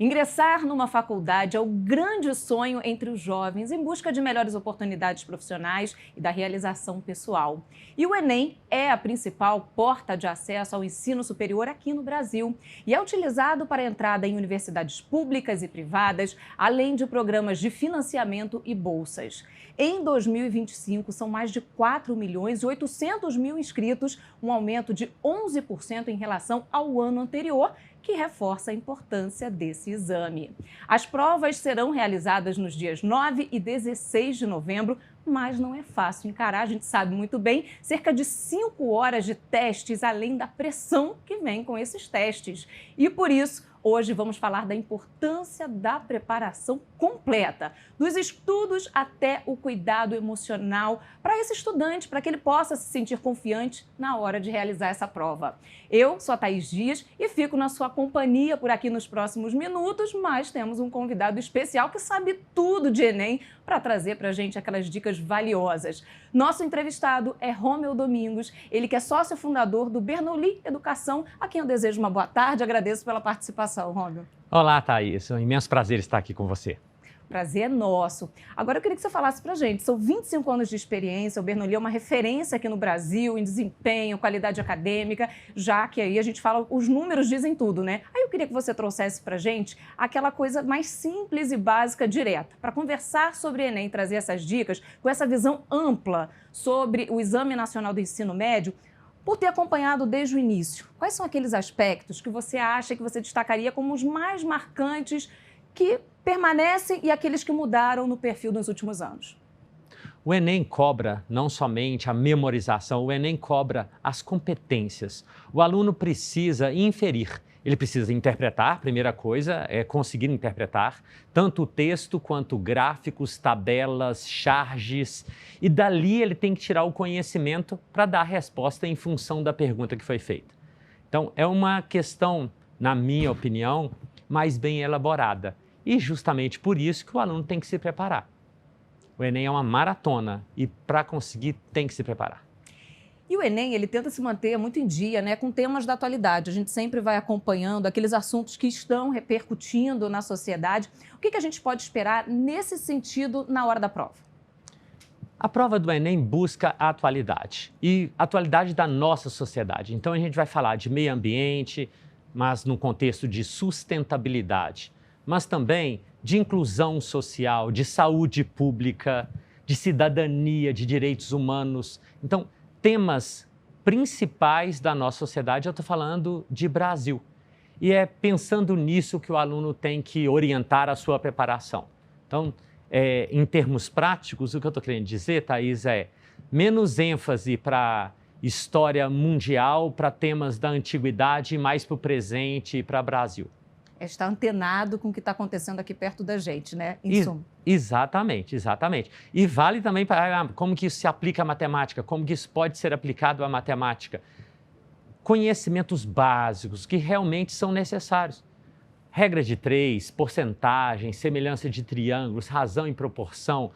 Ingressar numa faculdade é o grande sonho entre os jovens em busca de melhores oportunidades profissionais e da realização pessoal. E o Enem é a principal porta de acesso ao ensino superior aqui no Brasil e é utilizado para a entrada em universidades públicas e privadas, além de programas de financiamento e bolsas. Em 2025, são mais de 4.800.000 inscritos, um aumento de 11% em relação ao ano anterior, que reforça a importância desse exame. As provas serão realizadas nos dias 9 e 16 de novembro, mas não é fácil encarar, a gente sabe muito bem, cerca de 5 horas de testes, além da pressão que vem com esses testes. E por isso, hoje vamos falar da importância da preparação completa, dos estudos até o cuidado emocional para esse estudante, para que ele possa se sentir confiante na hora de realizar essa prova. Eu sou a Thaís Dias e fico na sua companhia por aqui nos próximos minutos, mas temos um convidado especial que sabe tudo de Enem para trazer para a gente aquelas dicas valiosas. Nosso entrevistado é Rômel Domingos, ele que é sócio fundador do Bernoulli Educação, a quem eu desejo uma boa tarde, agradeço pela participação, Rômel. Olá, Thaís, é um imenso prazer estar aqui com você. Prazer é nosso. Agora eu queria que você falasse para a gente, são 25 anos de experiência, o Bernoulli é uma referência aqui no Brasil em desempenho, qualidade acadêmica, já que aí a gente fala, os números dizem tudo, né? Aí eu queria que você trouxesse para a gente aquela coisa mais simples e básica, direta, para conversar sobre Enem, trazer essas dicas com essa visão ampla sobre o Exame Nacional do Ensino Médio, por ter acompanhado desde o início. Quais são aqueles aspectos que você acha que você destacaria como os mais marcantes que permanecem e aqueles que mudaram no perfil nos últimos anos? O Enem cobra não somente a memorização, o Enem cobra as competências. O aluno precisa inferir, ele precisa interpretar, primeira coisa, é conseguir interpretar, tanto o texto quanto gráficos, tabelas, charges, e dali ele tem que tirar o conhecimento para dar a resposta em função da pergunta que foi feita. Então, é uma questão, na minha opinião, mais bem elaborada. E justamente por isso que o aluno tem que se preparar. O Enem é uma maratona e para conseguir tem que se preparar. E o Enem, ele tenta se manter muito em dia, né, com temas da atualidade. A gente sempre vai acompanhando aqueles assuntos que estão repercutindo na sociedade. O que a gente pode esperar nesse sentido na hora da prova? A prova do Enem busca a atualidade e a atualidade da nossa sociedade. Então a gente vai falar de meio ambiente, mas no contexto de sustentabilidade, mas também de inclusão social, de saúde pública, de cidadania, de direitos humanos. Então, temas principais da nossa sociedade, eu estou falando de Brasil. E é pensando nisso que o aluno tem que orientar a sua preparação. Então, em termos práticos, o que eu estou querendo dizer, Thaís, é menos ênfase para história mundial, para temas da antiguidade, e mais para o presente e para o Brasil. Está antenado com o que está acontecendo aqui perto da gente, né? Exatamente, exatamente. E vale também para como que isso se aplica à matemática, como que isso pode ser aplicado à matemática. Conhecimentos básicos que realmente são necessários. Regra de 3, porcentagem, semelhança de triângulos, razão e proporção.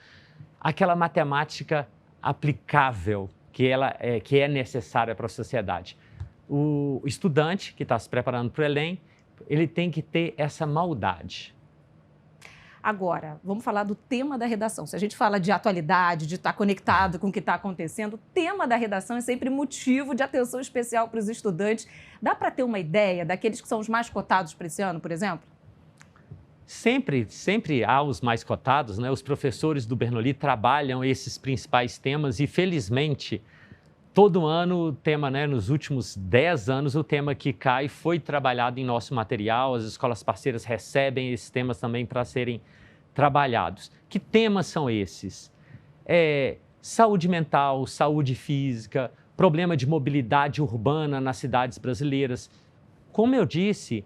Aquela matemática aplicável que é necessária para a sociedade. O estudante que está se preparando para o Enem, ele tem que ter essa maldade. Agora, vamos falar do tema da redação. Se a gente fala de atualidade, de estar conectado com o que está acontecendo, o tema da redação é sempre motivo de atenção especial para os estudantes. Dá para ter uma ideia daqueles que são os mais cotados para esse ano, por exemplo? Sempre há os mais cotados, né? Os professores do Bernoulli trabalham esses principais temas e, felizmente, todo ano o tema, né, nos últimos 10 anos, o tema que cai foi trabalhado em nosso material, as escolas parceiras recebem esses temas também para serem trabalhados. Que temas são esses? Saúde mental, saúde física, problema de mobilidade urbana nas cidades brasileiras. Como eu disse,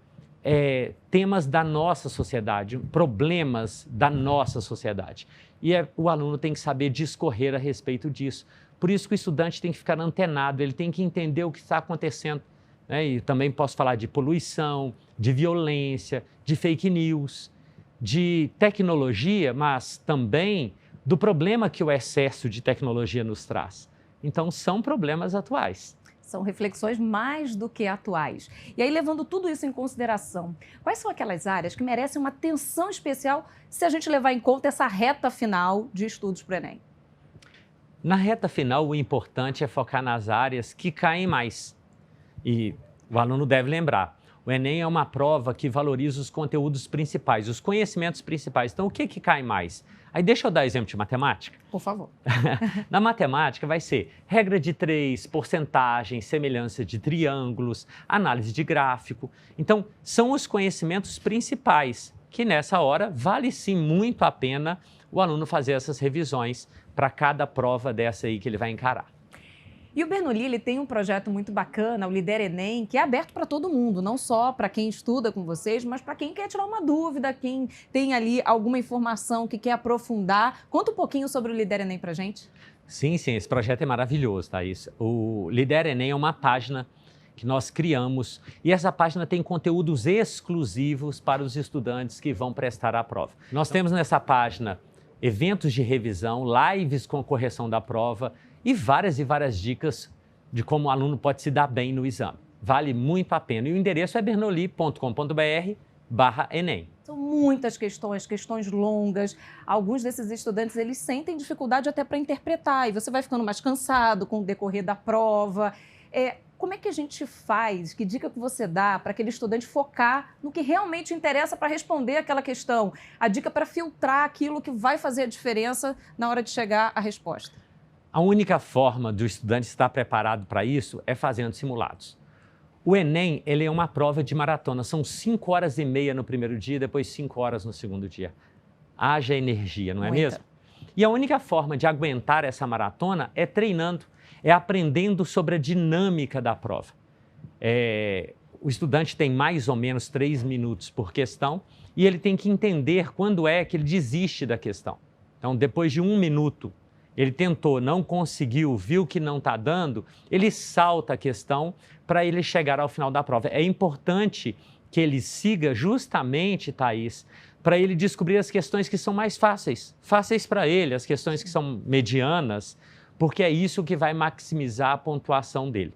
temas da nossa sociedade, problemas da nossa sociedade. E o aluno tem que saber discorrer a respeito disso. Por isso que o estudante tem que ficar antenado, ele tem que entender o que está acontecendo. Né? E também posso falar de poluição, de violência, de fake news, de tecnologia, mas também do problema que o excesso de tecnologia nos traz. Então, são problemas atuais. São reflexões mais do que atuais. E aí, levando tudo isso em consideração, quais são aquelas áreas que merecem uma atenção especial se a gente levar em conta essa reta final de estudos para o Enem? Na reta final, o importante é focar nas áreas que caem mais. E o aluno deve lembrar, o Enem é uma prova que valoriza os conteúdos principais, os conhecimentos principais. Então, o que cai mais? Aí deixa eu dar exemplo de matemática. Por favor. Na matemática vai ser regra de 3, porcentagem, semelhança de triângulos, análise de gráfico. Então, são os conhecimentos principais que nessa hora vale sim muito a pena o aluno fazer essas revisões para cada prova dessa aí que ele vai encarar. E o Bernoulli, ele tem um projeto muito bacana, o Lidera Enem, que é aberto para todo mundo, não só para quem estuda com vocês, mas para quem quer tirar uma dúvida, quem tem ali alguma informação que quer aprofundar. Conta um pouquinho sobre o Lidera Enem para a gente. Sim, esse projeto é maravilhoso, Thaís. O Lidera Enem é uma página que nós criamos e essa página tem conteúdos exclusivos para os estudantes que vão prestar a prova. Nós temos nessa página eventos de revisão, lives com correção da prova e várias dicas de como o aluno pode se dar bem no exame. Vale muito a pena. E o endereço é bernoulli.com.br/Enem. São muitas questões longas. Alguns desses estudantes, eles sentem dificuldade até para interpretar e você vai ficando mais cansado com o decorrer da prova. Como é que a gente faz? Que dica que você dá para aquele estudante focar no que realmente interessa para responder aquela questão? A dica para filtrar aquilo que vai fazer a diferença na hora de chegar à resposta. A única forma do estudante estar preparado para isso é fazendo simulados. O Enem, ele é uma prova de maratona, são 5 horas e meia no primeiro dia, depois 5 horas no segundo dia. Haja energia, não é mesmo? E a única forma de aguentar essa maratona é treinando, é aprendendo sobre a dinâmica da prova. O estudante tem mais ou menos 3 minutos por questão e ele tem que entender quando é que ele desiste da questão. Então, depois de 1 minuto, ele tentou, não conseguiu, viu que não está dando, ele salta a questão para ele chegar ao final da prova. É importante que ele siga justamente, Thaís, para ele descobrir as questões que são mais fáceis para ele, as questões que são medianas, porque é isso que vai maximizar a pontuação dele.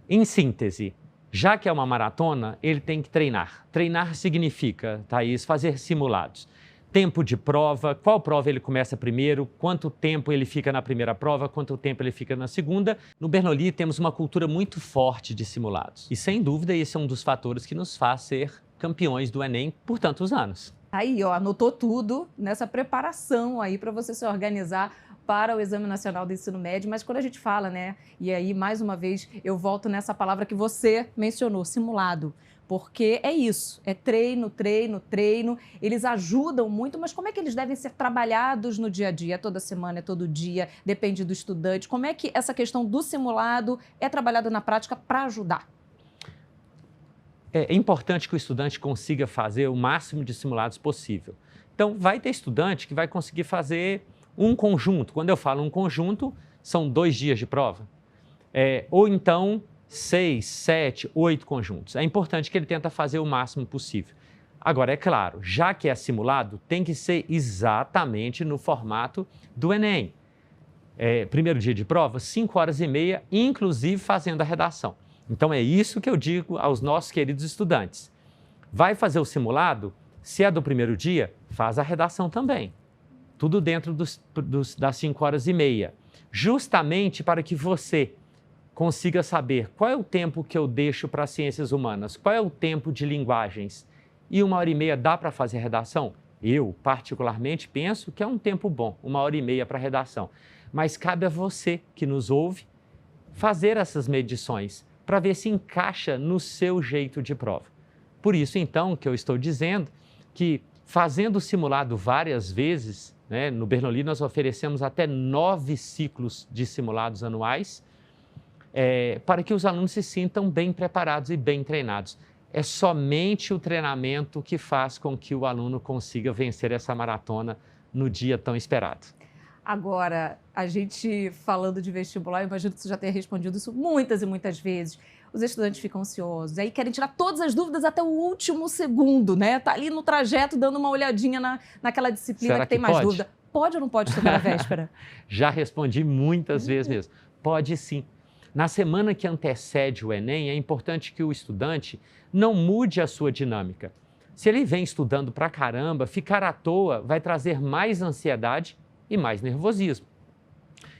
Em síntese, já que é uma maratona, ele tem que treinar. Treinar significa, Thaís, fazer simulados. Tempo de prova, qual prova ele começa primeiro, quanto tempo ele fica na primeira prova, quanto tempo ele fica na segunda. No Bernoulli temos uma cultura muito forte de simulados. E sem dúvida esse é um dos fatores que nos faz ser campeões do Enem por tantos anos. Aí, anotou tudo nessa preparação aí para você se organizar para o Exame Nacional do Ensino Médio, mas quando a gente fala, né, e aí mais uma vez eu volto nessa palavra que você mencionou, simulado, porque é isso, é treino, eles ajudam muito, mas como é que eles devem ser trabalhados no dia a dia? É toda semana, é todo dia, depende do estudante, como é que essa questão do simulado é trabalhada na prática para ajudar? É importante que o estudante consiga fazer o máximo de simulados possível. Então, vai ter estudante que vai conseguir fazer um conjunto. Quando eu falo um conjunto, são 2 dias de prova. Ou então, 6, 7, 8 conjuntos. É importante que ele tente fazer o máximo possível. Agora, é claro, já que é simulado, tem que ser exatamente no formato do Enem. Primeiro dia de prova, 5 horas e meia, inclusive fazendo a redação. Então, é isso que eu digo aos nossos queridos estudantes. Vai fazer o simulado? Se é do primeiro dia, faz a redação também. Tudo dentro das 5 horas e meia. Justamente para que você consiga saber qual é o tempo que eu deixo para as ciências humanas, qual é o tempo de linguagens. E 1 hora e meia dá para fazer a redação? Eu, particularmente, penso que é um tempo bom, 1 hora e meia para a redação. Mas cabe a você que nos ouve fazer essas medições para ver se encaixa no seu jeito de prova. Por isso, então, que eu estou dizendo que fazendo o simulado várias vezes, né, no Bernoulli nós oferecemos até 9 ciclos de simulados anuais, para que os alunos se sintam bem preparados e bem treinados. É somente o treinamento que faz com que o aluno consiga vencer essa maratona no dia tão esperado. Agora, a gente falando de vestibular, eu imagino que você já tenha respondido isso muitas e muitas vezes. Os estudantes ficam ansiosos, aí querem tirar todas as dúvidas até o último segundo, né? Tá ali no trajeto dando uma olhadinha naquela disciplina. Será que tem que mais pode? dúvida. Pode ou não pode estudar na véspera? Já respondi muitas vezes mesmo. Pode sim. Na semana que antecede o Enem, é importante que o estudante não mude a sua dinâmica. Se ele vem estudando pra caramba, ficar à toa vai trazer mais ansiedade e mais nervosismo.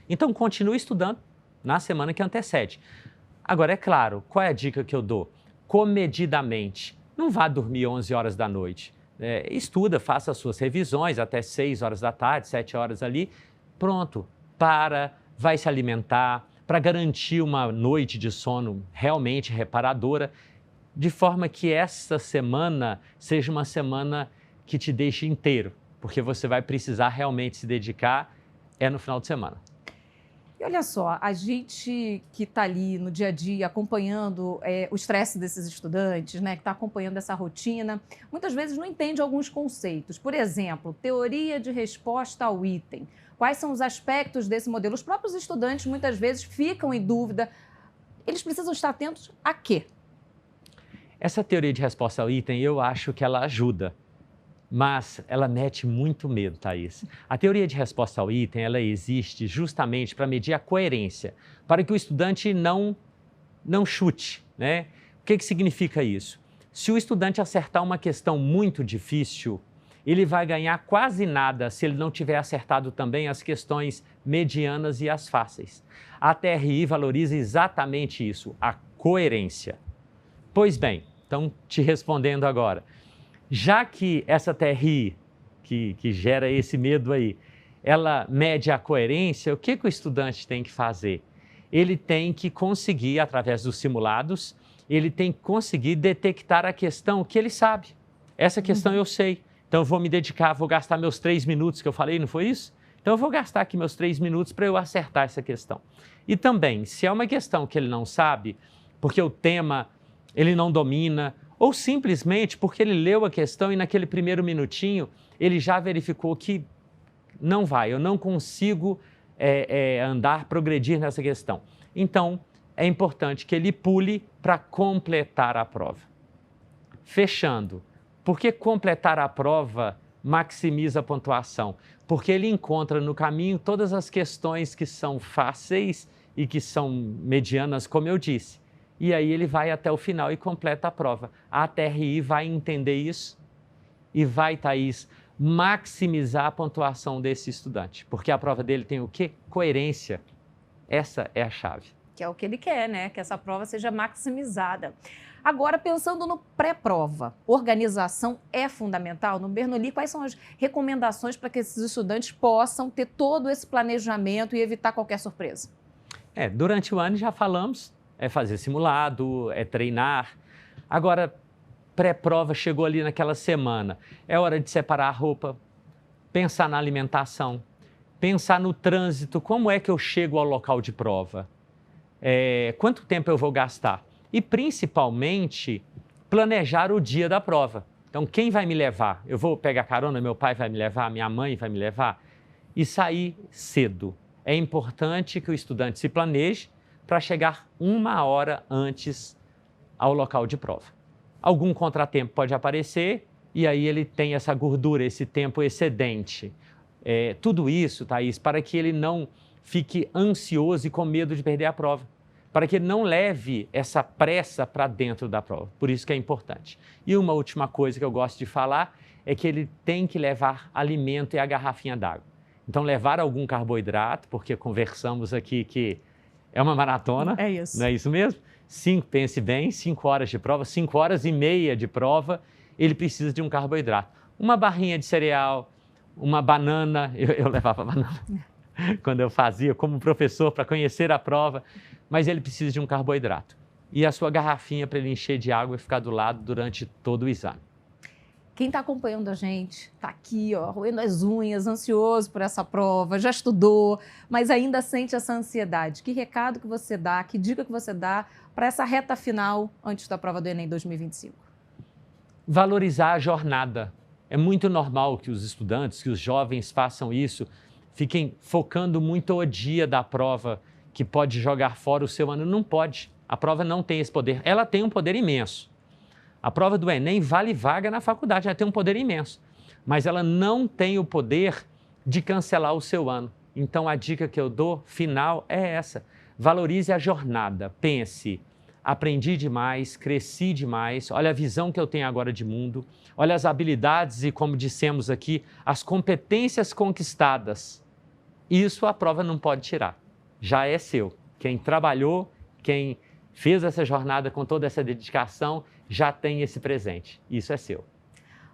Então, continue estudando na semana que antecede. Agora, é claro, qual é a dica que eu dou? Comedidamente. Não vá dormir 11 horas da noite. Estuda, faça as suas revisões até 6 horas da tarde, 7 horas ali. Pronto, vai se alimentar para garantir uma noite de sono realmente reparadora, de forma que essa semana seja uma semana que te deixe inteiro, porque você vai precisar realmente se dedicar no final de semana. E olha só, a gente que está ali no dia a dia acompanhando o estresse desses estudantes, né, que está acompanhando essa rotina, muitas vezes não entende alguns conceitos. Por exemplo, teoria de resposta ao item. Quais são os aspectos desse modelo? Os próprios estudantes muitas vezes ficam em dúvida. Eles precisam estar atentos a quê? Essa teoria de resposta ao item, eu acho que ela ajuda, mas ela mete muito medo, Thaís. A teoria de resposta ao item, ela existe justamente para medir a coerência, para que o estudante não chute, né? O que significa isso? Se o estudante acertar uma questão muito difícil, ele vai ganhar quase nada se ele não tiver acertado também as questões medianas e as fáceis. A TRI valoriza exatamente isso, a coerência. Pois bem, então te respondendo agora, já que essa TRI, que gera esse medo aí, ela mede a coerência, o que o estudante tem que fazer? Ele tem que conseguir, através dos simulados, ele tem que conseguir detectar a questão que ele sabe. Essa questão eu sei, então eu vou me dedicar, vou gastar meus 3 minutos que eu falei, não foi isso? Então eu vou gastar aqui meus 3 minutos para eu acertar essa questão. E também, se é uma questão que ele não sabe, porque o tema ele não domina, ou simplesmente porque ele leu a questão e naquele primeiro minutinho ele já verificou que não vai, eu não consigo progredir nessa questão. Então, é importante que ele pule para completar a prova. Fechando, por que completar a prova maximiza a pontuação? Porque ele encontra no caminho todas as questões que são fáceis e que são medianas, como eu disse. E aí ele vai até o final e completa a prova. A TRI vai entender isso e vai, Thaís, maximizar a pontuação desse estudante. Porque a prova dele tem o quê? Coerência. Essa é a chave. Que é o que ele quer, né? Que essa prova seja maximizada. Agora, pensando no pré-prova, organização é fundamental. No Bernoulli, quais são as recomendações para que esses estudantes possam ter todo esse planejamento e evitar qualquer surpresa? Durante o ano já falamos, fazer simulado, treinar. Agora, pré-prova chegou ali naquela semana, é hora de separar a roupa, pensar na alimentação, pensar no trânsito, como é que eu chego ao local de prova, quanto tempo eu vou gastar e, principalmente, planejar o dia da prova. Então, quem vai me levar? Eu vou pegar carona, meu pai vai me levar, minha mãe vai me levar? E sair cedo. É importante que o estudante se planeje para chegar 1 hora antes ao local de prova. Algum contratempo pode aparecer e aí ele tem essa gordura, esse tempo excedente. Tudo isso, Thaís, para que ele não fique ansioso e com medo de perder a prova, para que ele não leve essa pressa para dentro da prova. Por isso que é importante. E uma última coisa que eu gosto de falar é que ele tem que levar alimento e a garrafinha d'água. Então, levar algum carboidrato, porque conversamos aqui que é uma maratona. É isso. Não é isso mesmo? Pense bem, 5 horas de prova, 5 horas e meia de prova, ele precisa de um carboidrato. Uma barrinha de cereal, uma banana, eu levava banana quando eu fazia como professor para conhecer a prova, mas ele precisa de um carboidrato. E a sua garrafinha para ele encher de água e ficar do lado durante todo o exame. Quem está acompanhando a gente está aqui, roendo as unhas, ansioso por essa prova, já estudou, mas ainda sente essa ansiedade. Que recado que você dá, que dica que você dá para essa reta final antes da prova do Enem 2025? Valorizar a jornada. É muito normal que os estudantes, que os jovens façam isso, fiquem focando muito o dia da prova, que pode jogar fora o seu ano. Não pode. A prova não tem esse poder. Ela tem um poder imenso. A prova do Enem vale vaga na faculdade, ela tem um poder imenso, mas ela não tem o poder de cancelar o seu ano. Então, a dica que eu dou final é essa: valorize a jornada, pense, aprendi demais, cresci demais, olha a visão que eu tenho agora de mundo, olha as habilidades e, como dissemos aqui, as competências conquistadas. Isso a prova não pode tirar, já é seu. Quem trabalhou, quem fez essa jornada com toda essa dedicação, já tem esse presente, isso é seu.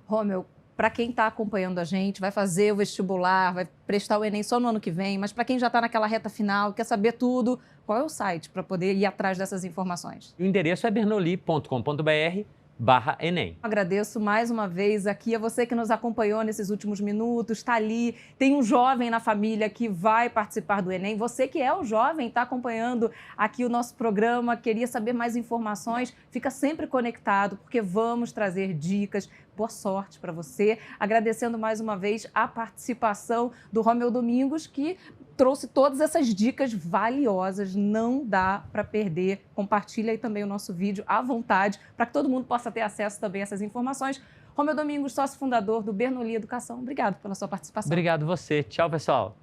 Romeu, para quem está acompanhando a gente, vai fazer o vestibular, vai prestar o Enem só no ano que vem, mas para quem já está naquela reta final, quer saber tudo, qual é o site para poder ir atrás dessas informações? O endereço é bernoulli.com.br/Enem. Agradeço mais uma vez aqui a você que nos acompanhou nesses últimos minutos, está ali, tem um jovem na família que vai participar do Enem, você que é o jovem, está acompanhando aqui o nosso programa, queria saber mais informações, fica sempre conectado, porque vamos trazer dicas. Boa sorte para você. Agradecendo mais uma vez a participação do Romeu Domingos, que trouxe todas essas dicas valiosas. Não dá para perder. Compartilha aí também o nosso vídeo à vontade, para que todo mundo possa ter acesso também a essas informações. Romeu Domingos, sócio fundador do Bernoulli Educação. Obrigado pela sua participação. Obrigado você. Tchau, pessoal.